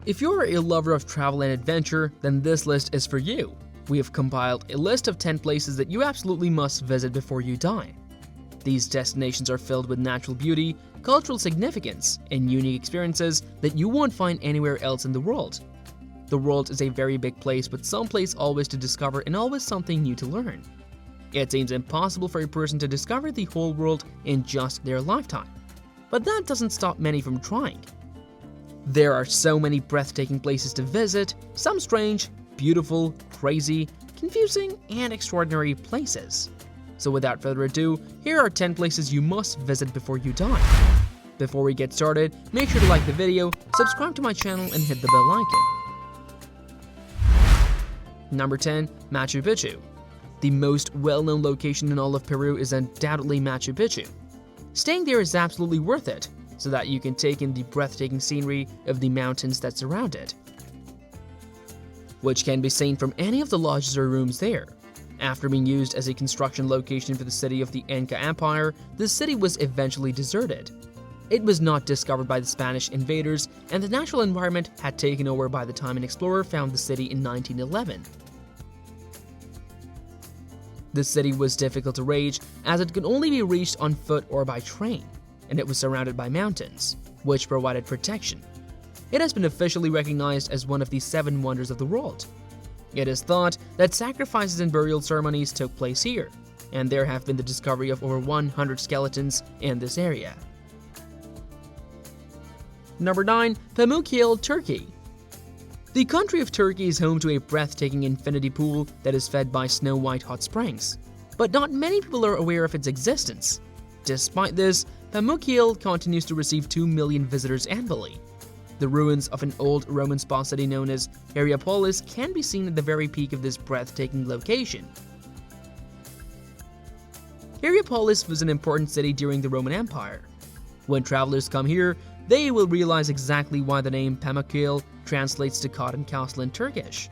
If you're a lover of travel and adventure, then this list is for you. We have compiled a list of 10 places that you absolutely must visit before you die. These destinations are filled with natural beauty, cultural significance, and unique experiences that you won't find anywhere else in the world. The world is a very big place with some place always to discover and always something new to learn. It seems impossible for a person to discover the whole world in just their lifetime. But that doesn't stop many from trying. There are so many breathtaking places to visit, some strange, beautiful, crazy, confusing, and extraordinary places. So without further ado, here are 10 places you must visit before you die. Before we get started, make sure to like the video, subscribe to my channel, and hit the bell icon. Number 10. Machu Picchu. The most well-known location in all of Peru is undoubtedly Machu Picchu. Staying there is absolutely worth it, so that you can take in the breathtaking scenery of the mountains that surround it, which can be seen from any of the lodges or rooms there. After being used as a construction location for the city of the Inca Empire, the city was eventually deserted. It was not discovered by the Spanish invaders, and the natural environment had taken over by the time an explorer found the city in 1911. The city was difficult to reach as it could only be reached on foot or by train, and it was surrounded by mountains, which provided protection. It has been officially recognized as one of the 7 wonders of the world. It is thought that sacrifices and burial ceremonies took place here, and there have been the discovery of over 100 skeletons in this area. Number 9. Pinocchio Turkey. The country of Turkey is home to a breathtaking infinity pool that is fed by snow-white hot springs, but not many people are aware of its existence. Despite this, Pinocchio continues to receive 2 million visitors annually. The ruins of an old Roman spa city known as Hierapolis can be seen at the very peak of this breathtaking location. Hierapolis was an important city during the Roman Empire. When travelers come here, they will realize exactly why the name Pinocchio translates to cotton castle in Turkish.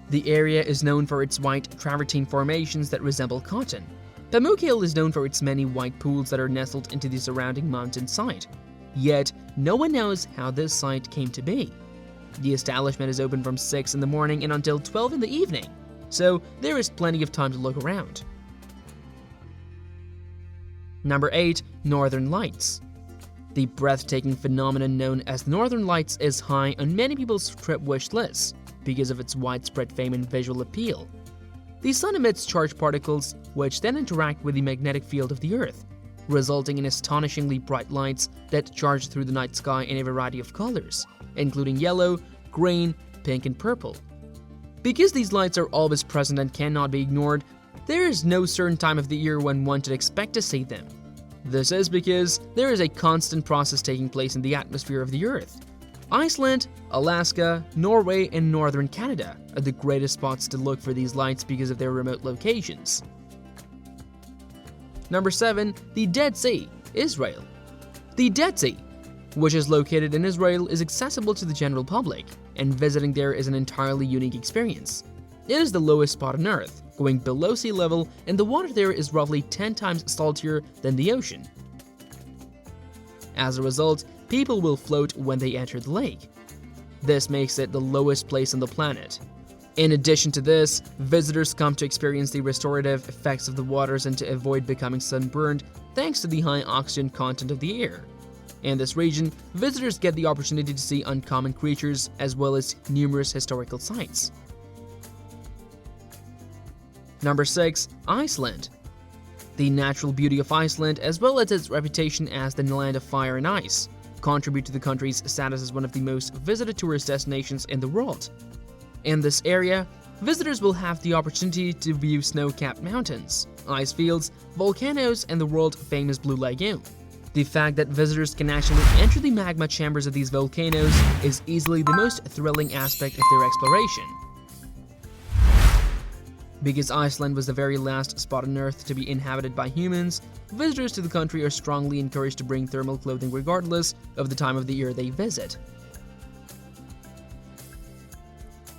The area is known for its white travertine formations that resemble cotton. Pinocchio is known for its many white pools that are nestled into the surrounding mountain site. Yet, no one knows how this site came to be. The establishment is open from 6 in the morning and until 12 in the evening, so there is plenty of time to look around. Number 8. Northern Lights. The breathtaking phenomenon known as Northern Lights is high on many people's trip wish lists because of its widespread fame and visual appeal. The sun emits charged particles, which then interact with the magnetic field of the Earth, resulting in astonishingly bright lights that charge through the night sky in a variety of colors, including yellow, green, pink, and purple. Because these lights are always present and cannot be ignored, there is no certain time of the year when one should expect to see them. This is because there is a constant process taking place in the atmosphere of the Earth. Iceland, Alaska, Norway, and northern Canada are the greatest spots to look for these lights because of their remote locations. Number 7. The Dead Sea, Israel. The Dead Sea, which is located in Israel, is accessible to the general public, and visiting there is an entirely unique experience. It is the lowest spot on Earth, going below sea level, and the water there is roughly 10 times saltier than the ocean. As a result, people will float when they enter the lake. This makes it the lowest place on the planet. In addition to this, visitors come to experience the restorative effects of the waters and to avoid becoming sunburned thanks to the high oxygen content of the air. In this region, visitors get the opportunity to see uncommon creatures as well as numerous historical sites. Number 6. Iceland. The natural beauty of Iceland, as well as its reputation as the land of fire and ice, contribute to the country's status as one of the most visited tourist destinations in the world. In this area, visitors will have the opportunity to view snow-capped mountains, ice fields, volcanoes, and the world-famous Blue Lagoon. The fact that visitors can actually enter the magma chambers of these volcanoes is easily the most thrilling aspect of their exploration. Because Iceland was the very last spot on Earth to be inhabited by humans, visitors to the country are strongly encouraged to bring thermal clothing regardless of the time of the year they visit.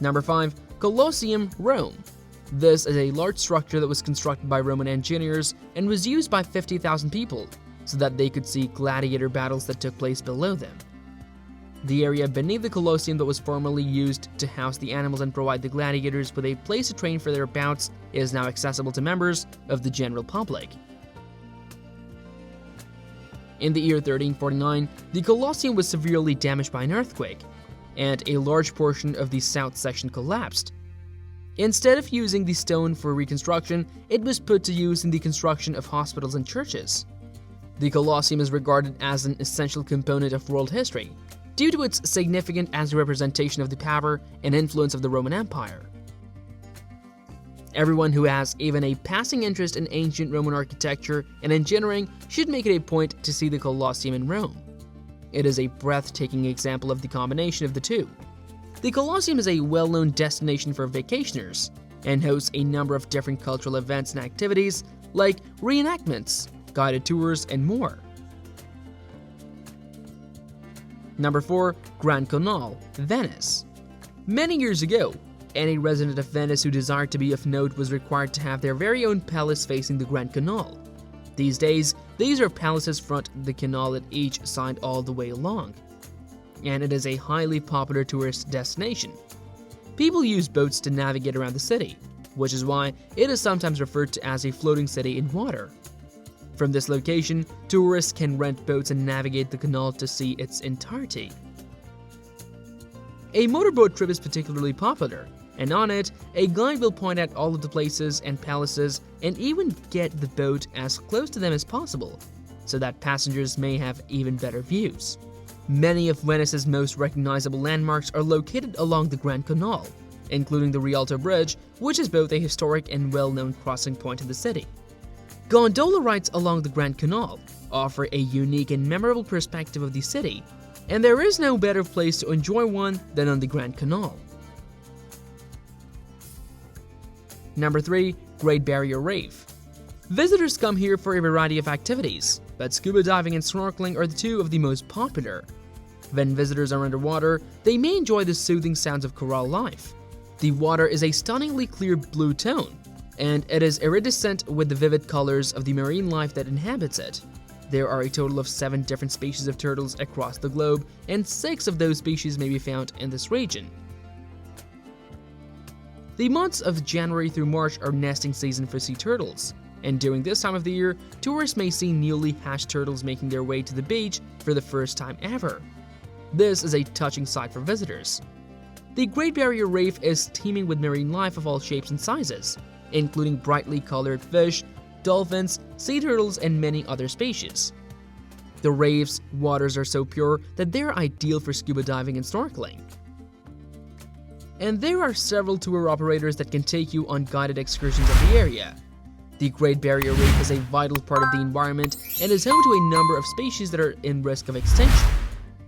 Number 5. Colosseum Rome. This is a large structure that was constructed by Roman engineers and was used by 50,000 people so that they could see gladiator battles that took place below them. The area beneath the Colosseum that was formerly used to house the animals and provide the gladiators with a place to train for their bouts is now accessible to members of the general public. In the year 1349, the Colosseum was severely damaged by an earthquake, and a large portion of the south section collapsed. Instead of using the stone for reconstruction, it was put to use in the construction of hospitals and churches. The Colosseum is regarded as an essential component of world history, due to its significance as a representation of the power and influence of the Roman Empire. Everyone who has even a passing interest in ancient Roman architecture and engineering should make it a point to see the Colosseum in Rome. It is a breathtaking example of the combination of the two. The Colosseum is a well-known destination for vacationers and hosts a number of different cultural events and activities like reenactments, guided tours, and more. Number 4. Grand Canal, Venice. Many years ago, any resident of Venice who desired to be of note was required to have their very own palace facing the Grand Canal. These days, these are palaces front the canal at each side all the way along, and it is a highly popular tourist destination. People use boats to navigate around the city, which is why it is sometimes referred to as a floating city in water. From this location, tourists can rent boats and navigate the canal to see its entirety. A motorboat trip is particularly popular, and on it, a guide will point out all of the places and palaces and even get the boat as close to them as possible, so that passengers may have even better views. Many of Venice's most recognizable landmarks are located along the Grand Canal, including the Rialto Bridge, which is both a historic and well-known crossing point in the city. Gondola rides along the Grand Canal offer a unique and memorable perspective of the city, and there is no better place to enjoy one than on the Grand Canal. Number 3. Great Barrier Reef. Visitors come here for a variety of activities, but scuba diving and snorkeling are the two of the most popular. When visitors are underwater, they may enjoy the soothing sounds of coral life. The water is a stunningly clear blue tone, and it is iridescent with the vivid colors of the marine life that inhabits it. There are a total of 7 different species of turtles across the globe, and 6 of those species may be found in this region. The months of January through March are nesting season for sea turtles, and during this time of the year, tourists may see newly hatched turtles making their way to the beach for the first time ever. This is a touching sight for visitors. The Great Barrier Reef is teeming with marine life of all shapes and sizes, including brightly colored fish, dolphins, sea turtles, and many other species. The reef's waters are so pure that they're ideal for scuba diving and snorkeling. And there are several tour operators that can take you on guided excursions of the area. The Great Barrier Reef is a vital part of the environment and is home to a number of species that are in risk of extinction.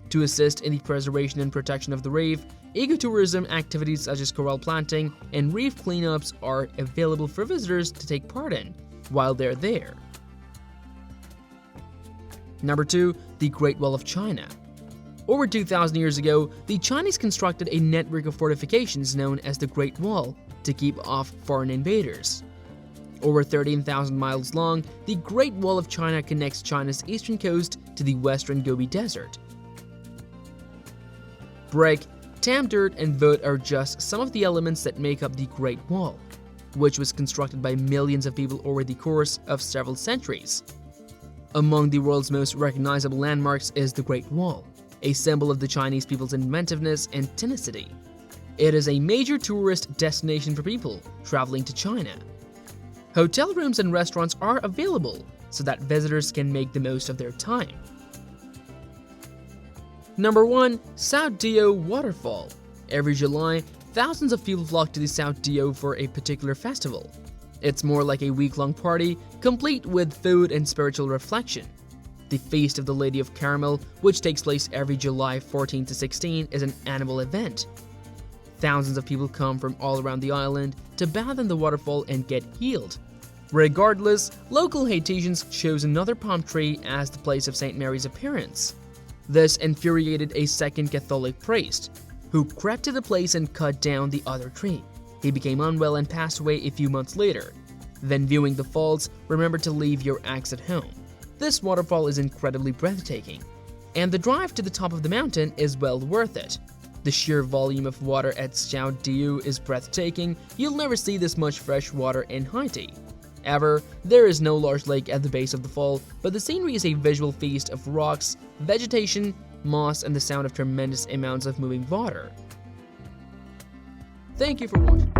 To assist in the preservation and protection of the reef, ecotourism activities such as coral planting and reef cleanups are available for visitors to take part in while they're there. Number 2. The Great Wall of China. Over 2,000 years ago, the Chinese constructed a network of fortifications known as the Great Wall to keep off foreign invaders. Over 13,000 miles long, the Great Wall of China connects China's eastern coast to the western Gobi Desert. Brick, tamp dirt, and wood are just some of the elements that make up the Great Wall, which was constructed by millions of people over the course of several centuries. Among the world's most recognizable landmarks is the Great Wall, a symbol of the Chinese people's inventiveness and tenacity. It is a major tourist destination for people traveling to China. Hotel rooms and restaurants are available so that visitors can make the most of their time. Number 1. Xiaodu Waterfall. Every July, thousands of people flock to the Xiaodu for a particular festival. It's more like a week-long party, complete with food and spiritual reflection. The Feast of the Lady of Caramel, which takes place every July 14 to 16, is an annual event. Thousands of people come from all around the island to bathe in the waterfall and get healed. Regardless, local Haitians chose another palm tree as the place of St. Mary's appearance. This infuriated a second Catholic priest, who crept to the place and cut down the other tree. He became unwell and passed away a few months later. Then, viewing the falls, remember to leave your axe at home. This waterfall is incredibly breathtaking. and the drive to the top of the mountain is well worth it. The sheer volume of water at Xiaodu is breathtaking. You'll never see this much fresh water in Haiti. However, there is no large lake at the base of the fall, but the scenery is a visual feast of rocks, vegetation, moss, and the sound of tremendous amounts of moving water. Thank you for watching.